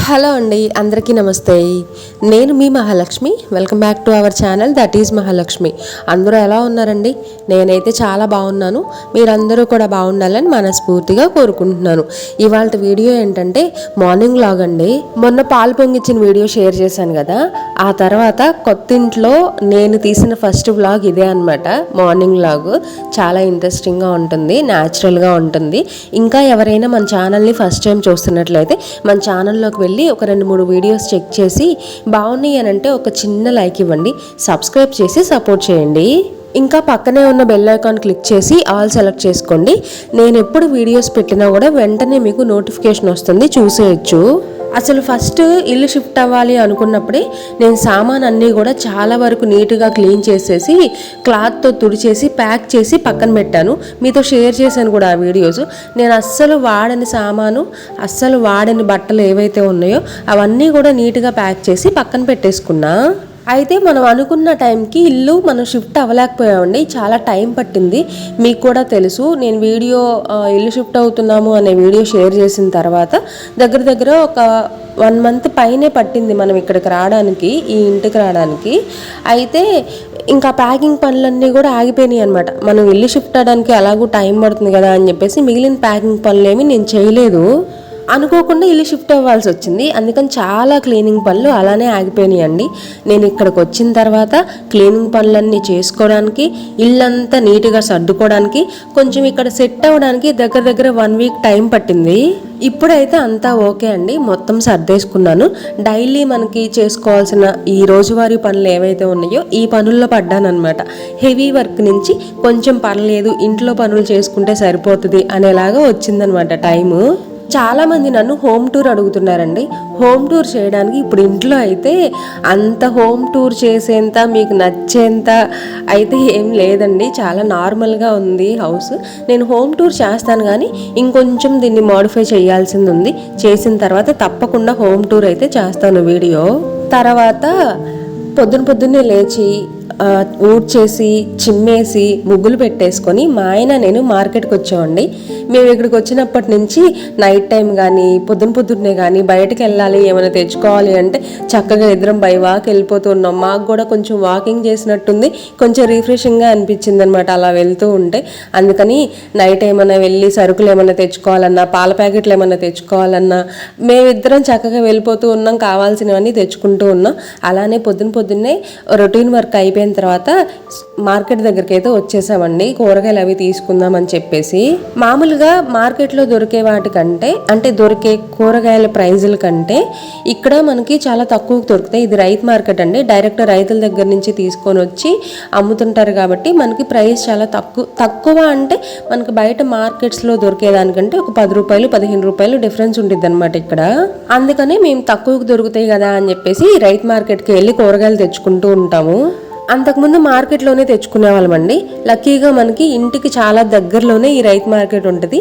Hello అండి, అందరికీ నమస్తే. నేను మీ Mahalakshmi. Welcome back to our channel that is Mahalakshmi. అందరూ ఎలా ఉన్నారండి? నేనైతే చాలా బాగున్నాను. మీరందరూ కూడా బాగుండాలని మనస్ఫూర్తిగా కోరుకుంటున్నాను. ఇవాళ వీడియో ఏంటంటే మార్నింగ్ వ్లాగ్ అండి. మొన్న పాలు పొంగిచ్చిన వీడియో షేర్ చేశాను కదా, ఆ తర్వాత కొత్తింట్లో నేను తీసిన ఫస్ట్ వ్లాగ్ ఇదే అనమాట. మార్నింగ్ వ్లాగ్ చాలా ఇంట్రెస్టింగ్గా ఉంటుంది, న్యాచురల్గా ఉంటుంది. ఇంకా ఎవరైనా మన ఛానల్ని ఫస్ట్ టైం చూస్తున్నట్లయితే మన ఛానల్లోకి వెళ్ళి ఒక 2-3 వీడియోస్ చెక్ చేసి బాగున్నాయి అని అంటే ఒక చిన్న లైక్ ఇవ్వండి, సబ్స్క్రైబ్ చేసి సపోర్ట్ చేయండి. ఇంకా పక్కనే ఉన్న బెల్ ఐకాన్ క్లిక్ చేసి ఆల్ సెలెక్ట్ చేసుకోండి. నేను ఎప్పుడు వీడియోస్ పెట్టినా కూడా వెంటనే మీకు నోటిఫికేషన్ వస్తుంది, చూసేయచ్చు. అసలు ఫస్ట్ ఇల్లు షిఫ్ట్ అవ్వాలి అనుకున్నప్పుడే నేను సామాన్ అన్నీ కూడా చాలా వరకు నీట్గా క్లీన్ చేసేసి క్లాత్తో తుడిచేసి ప్యాక్ చేసి పక్కన పెట్టాను. మీతో షేర్ చేశాను కూడా ఆ వీడియోస్. నేను అస్సలు వాడని సామాను, అస్సలు వాడని బట్టలు ఏవైతే ఉన్నాయో అవన్నీ కూడా నీట్గా ప్యాక్ చేసి పక్కన పెట్టేసుకున్నా. అయితే మనం అనుకున్న టైంకి ఇల్లు మనం షిఫ్ట్ అవ్వలేకపోయామండి, చాలా టైం పట్టింది. మీకు కూడా తెలుసు, నేను ఇల్లు షిఫ్ట్ అవుతున్నాము అనే వీడియో షేర్ చేసిన తర్వాత దగ్గర ఒక 1 మంత్ పైనే పట్టింది మనం ఇక్కడికి రావడానికి, ఈ ఇంటికి రావడానికి. అయితే ఇంకా ప్యాకింగ్ పనులన్నీ కూడా ఆగిపోయినాయి అనమాట. మనం ఇల్లు షిఫ్ట్ అవ్వడానికి అలాగూ టైం పడుతుంది కదా అని చెప్పేసి మిగిలిన ప్యాకింగ్ పనులేమి నేను చేయలేదు. అనుకోకుండా ఇల్లు షిఫ్ట్ అవ్వాల్సి వచ్చింది. అందుకని చాలా క్లీనింగ్ పనులు అలానే ఆగిపోయినాయండి. నేను ఇక్కడికి వచ్చిన తర్వాత క్లీనింగ్ పనులన్నీ చేసుకోవడానికి, ఇల్లంతా నీట్గా సర్దుకోవడానికి, కొంచెం ఇక్కడ సెట్ అవ్వడానికి దగ్గర 1 వీక్ టైం పట్టింది. ఇప్పుడైతే అంతా ఓకే అండి, మొత్తం సర్దేసుకున్నాను. డైలీ మనకి చేసుకోవాల్సిన ఈ రోజువారీ పనులు ఏవైతే ఉన్నాయో ఈ పనుల్లో పడ్డానమాట. హెవీ వర్క్ నుంచి కొంచెం పర్లేదు, ఇంట్లో పనులు చేసుకుంటే సరిపోతుంది అనేలాగా వచ్చిందనమాట టైము. చాలామంది నన్ను హోమ్ టూర్ అడుగుతున్నారండి. హోమ్ టూర్ చేయడానికి ఇప్పుడు ఇంట్లో అయితే అంత హోమ్ టూర్ చేసేంత, మీకు నచ్చేంత అయితే ఏం లేదండి. చాలా నార్మల్గా ఉంది హౌస్. నేను హోమ్ టూర్ చేస్తాను కానీ ఇంకొంచెం దీన్ని మోడిఫై చేయాల్సింది ఉంది. చేసిన తర్వాత తప్పకుండా హోమ్ టూర్ అయితే చేస్తాను వీడియో. తర్వాత పొద్దున్నే లేచి ఊడ్చేసి చిమ్మేసి ముగ్గులు పెట్టేసుకొని మా ఆయన నేను మార్కెట్కి వచ్చామండి. మేము ఇక్కడికి వచ్చినప్పటి నుంచి నైట్ టైం కానీ పొద్దున్నే కానీ బయటకు వెళ్ళాలి, ఏమైనా తెచ్చుకోవాలి అంటే చక్కగా ఇద్దరం బై వాక్ వెళ్ళిపోతూ ఉన్నాం. మాకు కూడా కొంచెం వాకింగ్ చేసినట్టుంది, కొంచెం రిఫ్రెషింగ్గా అనిపించింది అనమాట అలా వెళ్తూ ఉంటే. అందుకని నైట్ ఏమైనా వెళ్ళి సరుకులు ఏమైనా తెచ్చుకోవాలన్నా, పాల ప్యాకెట్లు ఏమైనా తెచ్చుకోవాలన్నా మేమిద్దరం చక్కగా వెళ్ళిపోతూ ఉన్నాం, కావాల్సినవన్నీ తెచ్చుకుంటూ ఉన్నాం. అలానే పొద్దున్నే రొటీన్ వర్క్ అయిపోయిన తర్వాత మార్కెట్ దగ్గరికి అయితే వచ్చేసామండి. కూరగాయలు అవి తీసుకుందాం అని చెప్పేసి. మామూలుగా మార్కెట్లో దొరికే వాటికంటే, అంటే దొరికే కూరగాయల ప్రైజుల కంటే ఇక్కడ మనకి చాలా తక్కువకు దొరుకుతాయి. ఇది రైతు మార్కెట్ అండి, డైరెక్ట్ రైతుల దగ్గర నుంచి తీసుకొని వచ్చి అమ్ముతుంటారు కాబట్టి మనకి ప్రైస్ చాలా తక్కువ అంటే మనకి బయట మార్కెట్స్లో దొరికేదానికంటే ఒక 10 రూపాయలు 15 రూపాయలు డిఫరెన్స్ ఉంటుంది అనమాట ఇక్కడ. అందుకనే మేము తక్కువకు దొరుకుతాయి కదా అని చెప్పేసి రైతు మార్కెట్కి వెళ్ళి కూరగాయలు తెచ్చుకుంటూ ఉంటాము. అంతకుముందు మార్కెట్లోనే తెచ్చుకునే వాళ్ళమండి. లక్కీగా మనకి ఇంటికి చాలా దగ్గరలోనే ఈ రైతు మార్కెట్ ఉంటుంది,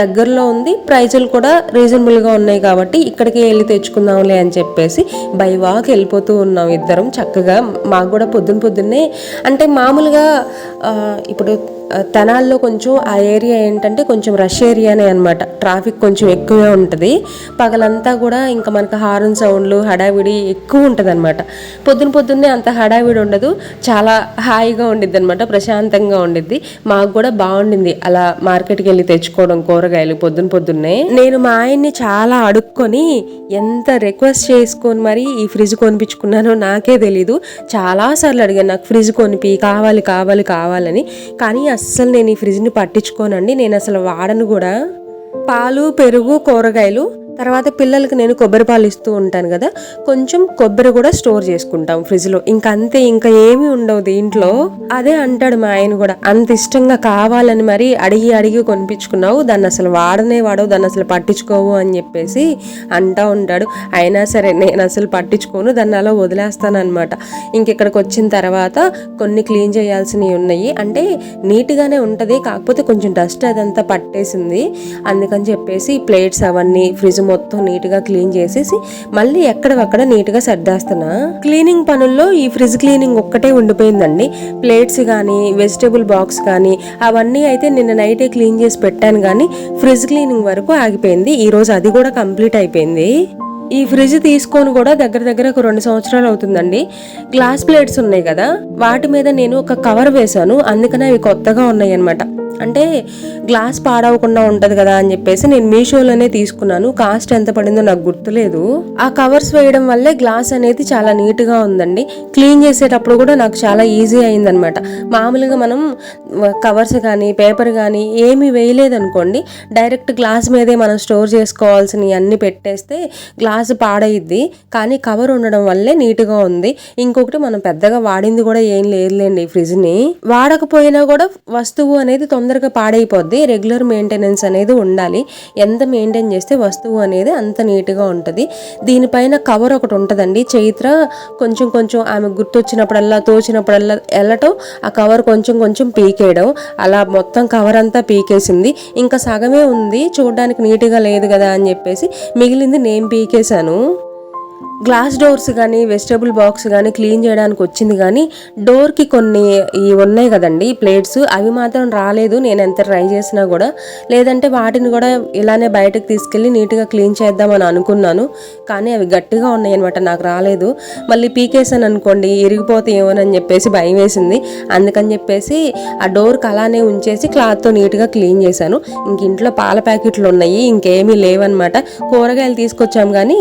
దగ్గరలో ఉంది. ప్రైజులు కూడా రీజనబుల్గా ఉన్నాయి కాబట్టి ఇక్కడికి వెళ్ళి తెచ్చుకుందాంలే అని చెప్పేసి బై వాక్ వెళ్ళిపోతూ ఉన్నాం ఇద్దరం చక్కగా. మాకు కూడా పొద్దున్నే అంటే మామూలుగా ఇప్పుడు తెనాల్లో కొంచెం ఆ ఏరియా ఏంటంటే కొంచెం రష్ ఏరియానే అనమాట. ట్రాఫిక్ కొంచెం ఎక్కువే ఉంటుంది. పగలంతా కూడా ఇంకా మనకు హార్న్ సౌండ్లు హడావిడి ఎక్కువ ఉంటుంది అనమాట. పొద్దున్నే అంత హడావిడి ఉండదు, చాలా హాయిగా ఉండిద్ది అనమాట, ప్రశాంతంగా ఉండిద్ది. మాకు కూడా బాగుండింది అలా మార్కెట్కి వెళ్ళి తెచ్చుకోవడం కూరగాయలు పొద్దున్నే. నేను మా ఆయన్ని చాలా అడుక్కొని ఎంత రిక్వెస్ట్ చేసుకొని మరి ఈ ఫ్రిడ్జ్ కొనిపించుకున్నానో నాకే తెలీదు. చాలాసార్లు అడిగాను, నాకు ఫ్రిడ్జ్ కొనిపి, కావాలని. కానీ అస్సలు నేను ఈ ఫ్రిడ్జ్ని పట్టించుకోనండి, నేను అసలు వాడను కూడా. పాలు, పెరుగు, కూరగాయలు, తర్వాత పిల్లలకి నేను కొబ్బరి పాలు ఇస్తూ ఉంటాను కదా, కొంచెం కొబ్బరి కూడా స్టోర్ చేసుకుంటాం ఫ్రిడ్జ్లో. ఇంకా అంతే, ఇంకా ఏమీ ఉండవు దీంట్లో. అదే అంటాడు మా ఆయన కూడా, అంత ఇష్టంగా కావాలని మరి అడిగి కొనిపించుకున్నావు, దాన్ని అసలు వాడవు, దాన్ని అసలు పట్టించుకోవు అని చెప్పేసి అంటూ ఉంటాడు. అయినా సరే నేను అసలు పట్టించుకోను, దాన్ని అలా వదిలేస్తాను అనమాట. ఇంకెక్కడికి వచ్చిన తర్వాత కొన్ని క్లీన్ చేయాల్సినవి ఉన్నాయి. అంటే నీట్గానే ఉంటుంది, కాకపోతే కొంచెం డస్ట్ అదంతా పట్టేసింది. అందుకని చెప్పేసి ప్లేట్స్ అవన్నీ ఫ్రిడ్జ్ మొత్తం నీట్గా క్లీన్ చేసేసి మళ్ళీ ఎక్కడక్కడ నీట్గా సర్దేస్తున్నా. క్లీనింగ్ పనుల్లో ఈ ఫ్రిడ్జ్ క్లీనింగ్ ఒక్కటే ఉండిపోయిందండి. ప్లేట్స్ కానీ వెజిటేబుల్ బాక్స్ కానీ అవన్నీ అయితే నిన్న నైటే క్లీన్ చేసి పెట్టాను, కానీ ఫ్రిడ్జ్ క్లీనింగ్ వరకు ఆగిపోయింది. ఈరోజు అది కూడా కంప్లీట్ అయిపోయింది. ఈ ఫ్రిడ్జ్ తీసుకొని కూడా దగ్గర దగ్గర ఒక 2 సంవత్సరాలు అవుతుందండి. గ్లాస్ ప్లేట్స్ ఉన్నాయి కదా, వాటి మీద నేను ఒక కవర్ వేశాను, అందుకనే అవి కొత్తగా ఉన్నాయి అనమాట. అంటే గ్లాస్ పాడవకుండా ఉంటది కదా అని చెప్పేసి నేను మీషోలోనే తీసుకున్నాను. కాస్ట్ ఎంత పడిందో నాకు గుర్తులేదు. ఆ కవర్స్ వేయడం వల్లే గ్లాస్ అనేది చాలా నీట్ గా ఉందండి. క్లీన్ చేసేటప్పుడు కూడా నాకు చాలా ఈజీ అయిందనమాట. మామూలుగా మనం కవర్స్ కానీ పేపర్ కానీ ఏమీ వేయలేదనుకోండి, డైరెక్ట్ గ్లాస్ మీదే మనం స్టోర్ చేసుకోవాల్సినవి అన్ని పెట్టేస్తే గ్లాస్ పాడైద్ది. కానీ కవర్ ఉండడం వల్లే నీట్గా ఉంది. ఇంకొకటి మనం పెద్దగా వాడింది కూడా ఏం లేదులేండి. ఫ్రిడ్జ్ని వాడకపోయినా కూడా వస్తువు అనేది తొందరగా పాడైపోద్ది. రెగ్యులర్ మెయింటెనెన్స్ అనేది ఉండాలి. ఎంత మెయింటైన్ చేస్తే వస్తువు అనేది అంత నీట్గా ఉంటుంది. దీనిపైన కవర్ ఒకటి ఉంటుందండి. చైత్ర కొంచెం కొంచెం ఆమె గుర్తొచ్చినప్పుడల్లా తోచినప్పుడల్లా వెళ్ళటం, ఆ కవర్ కొంచెం కొంచెం పీకేయడం, అలా మొత్తం కవర్ అంతా పీకేసింది. ఇంకా సగమే ఉంది, చూడడానికి నీట్గా లేదు కదా అని చెప్పేసి మిగిలింది నేను పీకేశాను. గ్లాస్ డోర్స్ కానీ వెజిటబుల్ బాక్స్ కానీ క్లీన్ చేయడానికి వచ్చింది, కానీ డోర్కి కొన్ని ఉన్నాయి కదండి ప్లేట్స్, అవి మాత్రం రాలేదు. నేను ఎంత ట్రై చేసినా కూడా. లేదంటే వాటిని కూడా ఇలానే బయటకు తీసుకెళ్ళి నీట్గా క్లీన్ చేద్దామని అనుకున్నాను, కానీ అవి గట్టిగా ఉన్నాయి అనమాట, నాకు రాలేదు. మళ్ళీ పీకేసాను అనుకోండి ఇరిగిపోతాయేమోనని చెప్పేసి భయం వేసింది. అందుకని చెప్పేసి ఆ డోర్కి అలానే ఉంచేసి క్లాత్తో నీట్గా క్లీన్ చేశాను. ఇంక ఇంట్లో పాల ప్యాకెట్లు ఉన్నాయి, ఇంకేమీ లేవన్నమాట. కూరగాయలు తీసుకొచ్చాం కానీ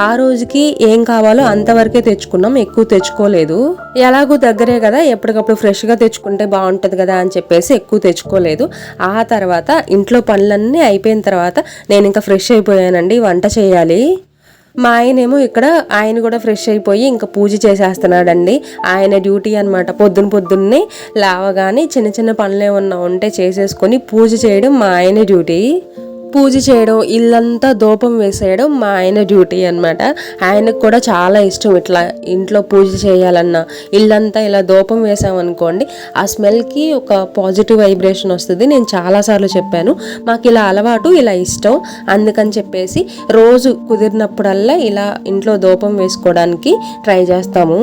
ఆ రోజుకి ఏం కావాలో అంతవరకే తెచ్చుకున్నాం, ఎక్కువ తెచ్చుకోలేదు. ఎలాగూ దగ్గరే కదా, ఎప్పటికప్పుడు ఫ్రెష్గా తెచ్చుకుంటే బాగుంటుంది కదా అని చెప్పేసి ఎక్కువ తెచ్చుకోలేదు. ఆ తర్వాత ఇంట్లో పనులన్నీ అయిపోయిన తర్వాత నేను ఇంకా ఫ్రెష్ అయిపోయానండి, వంట చేయాలి. మా ఆయనేమో ఇక్కడ ఆయన కూడా ఫ్రెష్ అయిపోయి ఇంకా పూజ చేసేస్తున్నాడండి. ఆయన డ్యూటీ అనమాట. పొద్దున్నే లేవగానే చిన్న చిన్న పనులు ఏమన్నా ఉంటే చేసేసుకొని పూజ చేయడం మా ఆయన డ్యూటీ. పూజ చేయడం, ఇల్లంతా దూపం వేసేయడం మా ఆయన డ్యూటీ అనమాట. ఆయనకు కూడా చాలా ఇష్టం ఇట్లా ఇంట్లో పూజ చేయాలన్నా. ఇల్లంతా ఇలా దూపం వేసామనుకోండి, ఆ స్మెల్కి ఒక పాజిటివ్ వైబ్రేషన్ వస్తుంది. నేను చాలాసార్లు చెప్పాను, మాకు ఇలా అలవాటు, ఇలా ఇష్టం. అందుకని చెప్పేసి రోజు కుదిరినప్పుడల్లా ఇలా ఇంట్లో దూపం వేసుకోవడానికి ట్రై చేస్తాము.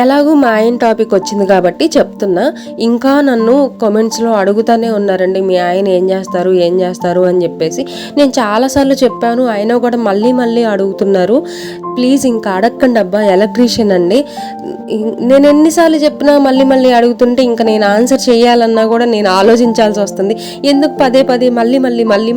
ఎలాగూ మా ఆయన టాపిక్ వచ్చింది కాబట్టి చెప్తున్నా. ఇంకా నన్ను కామెంట్స్లో అడుగుతానే ఉన్నారండి, మీ ఆయన ఏం చేస్తారు అని చెప్పేసి. నేను చాలాసార్లు చెప్పాను, అయినా కూడా మళ్ళీ అడుగుతున్నారు. ప్లీజ్ ఇంకా అడగకండి అబ్బా, ఎలక్ట్రీషియన్ అండి. నేను ఎన్నిసార్లు చెప్పినా మళ్ళీ అడుగుతుంటే ఇంకా నేను ఆన్సర్ చేయాలన్నా కూడా నేను ఆలోచించాల్సి వస్తుంది. ఎందుకు పదే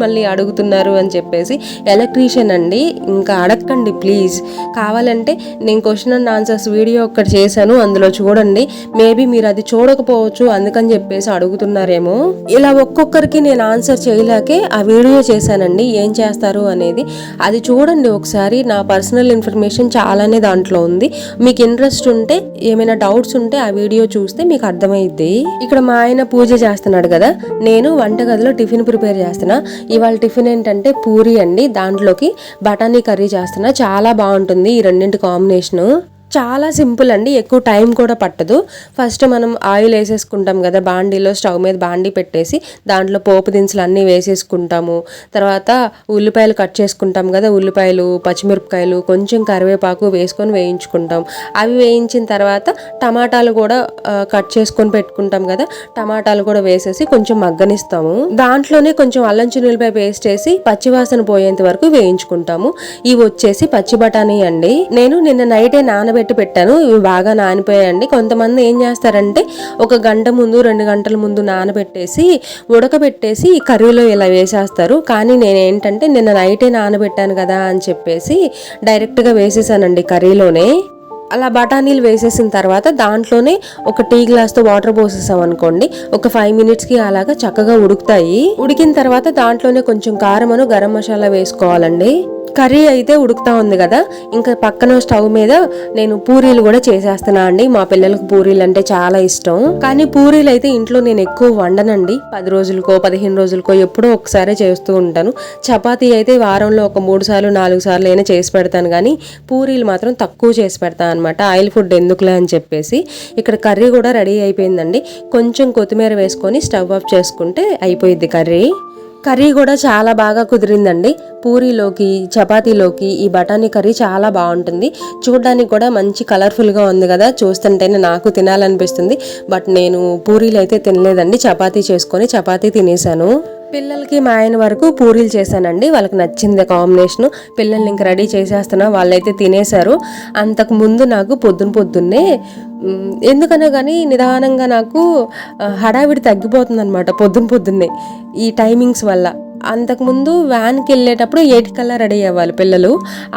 మళ్ళీ అడుగుతున్నారు అని చెప్పేసి. ఎలక్ట్రీషియన్ అండి, ఇంకా అడగకండి ప్లీజ్. కావాలంటే నేను క్వశ్చన్ అండ్ ఆన్సర్స్ వీడియో ఒక్కటి చేశాను, అందులో చూడండి. మేబీ మీరు అది చూడకపోవచ్చు, అందుకని చెప్పేసి అడుగుతున్నారేమో. ఇలా ఒక్కొక్కరికి నేను ఆన్సర్ చేయలేకే ఆ వీడియో చేశానండి, ఏం చేస్తారు అనేది. అది చూడండి ఒకసారి. నా పర్సనల్ ఇన్ఫర్మేషన్ చాలానే దాంట్లో ఉంది. మీకు ఇంట్రెస్ట్ ఉంటే, ఏమైనా డౌట్స్ ఉంటే ఆ వీడియో చూస్తే మీకు అర్థమైద్ది. ఇక్కడ మా ఆయన పూజ చేస్తున్నాడు కదా, నేను వంటగదిలో టిఫిన్ ప్రిపేర్ చేస్తున్నా. ఇవాళ టిఫిన్ ఏంటంటే పూరి అండి, దాంట్లోకి బఠానీ కర్రీ చేస్తున్నా. చాలా బాగుంటుంది ఈ రెండింటి కాంబినేషను. చాలా సింపుల్ అండి, ఎక్కువ టైం కూడా పట్టదు. ఫస్ట్ మనం ఆయిల్ వేసేసుకుంటాం కదా బాండీలో, స్టవ్ మీద బాండీ పెట్టేసి దాంట్లో పోపు దినుసులు అన్నీ వేసేసుకుంటాము. తర్వాత ఉల్లిపాయలు కట్ చేసుకుంటాం కదా, ఉల్లిపాయలు, పచ్చిమిరపకాయలు, కొంచెం కరివేపాకు వేసుకొని వేయించుకుంటాం. అవి వేయించిన తర్వాత టమాటాలు కూడా కట్ చేసుకొని పెట్టుకుంటాం కదా, టమాటాలు కూడా వేసేసి కొంచెం మగ్గనిస్తాము. దాంట్లోనే కొంచెం అల్లం చిన్నులపాయ పేస్ట్ వేసి పచ్చివాసన పోయేంత వరకు వేయించుకుంటాము. ఇవి వచ్చేసి పచ్చి బఠానీ అండి. నేను నిన్న నైటే నానబెట్టి పెట్టాను, ఇవి బాగా నానిపోయాయండి. కొంతమంది ఏం చేస్తారంటే 1 గంట ముందు 2 గంటల ముందు నానబెట్టేసి ఉడకబెట్టేసి కర్రీలో ఇలా వేసేస్తారు. కానీ నేనేంటంటే నిన్న నైటే నానబెట్టాను కదా అని చెప్పేసి డైరెక్ట్గా వేసేసానండి కర్రీలోనే. అలా బఠానీలు వేసేసిన తర్వాత దాంట్లోనే ఒక టీ గ్లాస్తో వాటర్ పోసేసాం అనుకోండి, ఒక 5 మినిట్స్కి అలాగా చక్కగా ఉడుకుతాయి. ఉడికిన తర్వాత దాంట్లోనే కొంచెం కారమను గరం మసాలా వేసుకోవాలండి. కర్రీ అయితే ఉడుకుతా ఉంది కదా, ఇంకా పక్కన స్టవ్ మీద నేను పూరీలు కూడా చేసేస్తున్నా అండి. మా పిల్లలకు పూరీలు అంటే చాలా ఇష్టం. కానీ పూరీలు అయితే ఇంట్లో నేను ఎక్కువ వండనండి. 10 రోజులకో 15 రోజులకో ఎప్పుడో ఒకసారి చేస్తూ ఉంటాను. చపాతీ అయితే వారంలో ఒక 3 సార్లు 4 సార్లు అయినా చేసి పెడతాను, కానీ పూరీలు మాత్రం తక్కువ చేసి పెడతాను అనమాట. ఆయిల్ ఫుడ్ ఎందుకులే అని చెప్పేసి. ఇక్కడ కర్రీ కూడా రెడీ అయిపోయిందండి. కొంచెం కొత్తిమీర వేసుకొని స్టవ్ ఆఫ్ చేసుకుంటే అయిపోయింది కర్రీ. కర్రీ కూడా చాలా బాగా కుదిరిందండి. పూరీలోకి చపాతీలోకి ఈ బఠానీ కర్రీ చాలా బాగుంటుంది. చూడడానికి కూడా మంచి కలర్ఫుల్గా ఉంది కదా, చూస్తుంటేనే నాకు తినాలనిపిస్తుంది. బట్ నేను పూరీలు అయితే తినలేదండి, చపాతీ చేసుకొని చపాతీ తినేసాను. పిల్లలకి మా ఆయన వరకు పూరీలు చేశానండి. వాళ్ళకి నచ్చింది కాంబినేషను. పిల్లల్ని ఇంక రెడీ చేసేస్తున్నా, వాళ్ళైతే తినేశారు. అంతకు ముందు నాకు పొద్దున్నే ఎందుకనో కానీ నిదానంగా నాకు హడావిడి తగ్గిపోతుందనమాట పొద్దున్నే ఈ టైమింగ్స్ వల్ల. అంతకుముందు వ్యాన్కి వెళ్ళేటప్పుడు 8 కల్లా రెడీ అవ్వాలి పిల్లలు,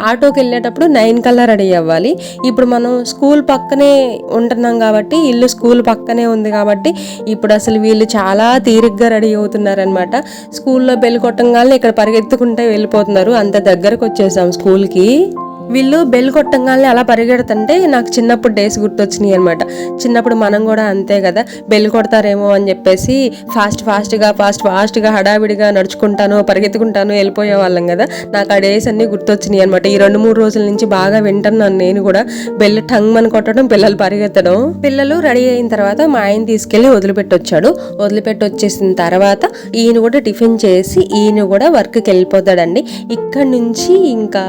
ఆటోకి వెళ్ళేటప్పుడు 9 కల్లా రెడీ అవ్వాలి. ఇప్పుడు మనం స్కూల్ పక్కనే ఉంటున్నాం కాబట్టి, ఇల్లు స్కూల్ పక్కనే ఉంది కాబట్టి ఇప్పుడు అసలు వీళ్ళు చాలా తీరిగ్గా రెడీ అవుతున్నారనమాట. స్కూల్లో బెల్ కొట్టంగానే ఇక్కడ పరిగెత్తుకుంటే వెళ్ళిపోతున్నారు, అంత దగ్గరకు వచ్చేసాం స్కూల్కి. వీళ్ళు బెల్ కొట్టంగానే అలా పరిగెడుతుంటే నాకు చిన్నప్పుడు డేస్ గుర్తొచ్చినాయి అనమాట. చిన్నప్పుడు మనం కూడా అంతే కదా, బెల్ కొడతారేమో అని చెప్పేసి ఫాస్ట్గా హడావిడిగా నడుచుకుంటాను పరిగెత్తుకుంటాను వెళ్ళిపోయే వాళ్ళం కదా. నాకు ఆ డేస్ అన్నీ గుర్తొచ్చినాయి అనమాట. ఈ 2-3 రోజుల నుంచి బాగా వింటున్నాను నేను కూడా. బెల్ టంగ్ కొట్టడం, పిల్లలు పరిగెత్తడం. పిల్లలు రెడీ అయిన తర్వాత మా ఆయన తీసుకెళ్ళి వదిలిపెట్టి వచ్చేసిన తర్వాత ఈయన కూడా టిఫిన్ చేసి ఈయన కూడా వర్క్కి వెళ్ళిపోతాడండి. ఇక్కడ నుంచి ఇంకా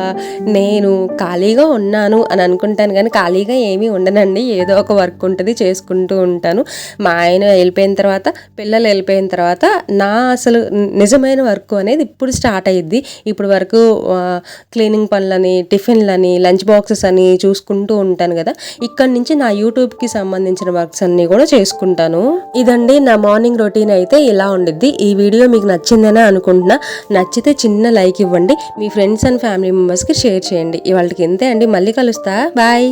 నేను ఖాళీగా ఉన్నాను అని అనుకుంటాను, కానీ ఖాళీగా ఏమీ ఉండనండి. ఏదో ఒక వర్క్ ఉంటుంది, చేసుకుంటూ ఉంటాను. మా ఆయన వెళ్ళిపోయిన తర్వాత, పిల్లలు వెళ్ళిపోయిన తర్వాత నా అసలు నిజమైన వర్క్ అనేది ఇప్పుడు స్టార్ట్ అయ్యిద్ది. ఇప్పుడు వరకు క్లీనింగ్ పనులని, టిఫిన్లని, లంచ్ బాక్సెస్ అని చూసుకుంటూ ఉంటాను కదా. ఇక్కడ నుంచి నా యూట్యూబ్కి సంబంధించిన వర్క్స్ అన్నీ కూడా చేసుకుంటాను. ఇదండి నా మార్నింగ్ రొటీన్ అయితే ఇలా ఉండిద్ది. ఈ వీడియో మీకు నచ్చిందనే అనుకుంటున్నా. నచ్చితే చిన్న లైక్ ఇవ్వండి, మీ ఫ్రెండ్స్ అండ్ ఫ్యామిలీ మెంబర్స్కి షేర్ చేయండి. ఇవాళకి ఇంతే అండి, మళ్ళీ కలుస్తా, బాయ్.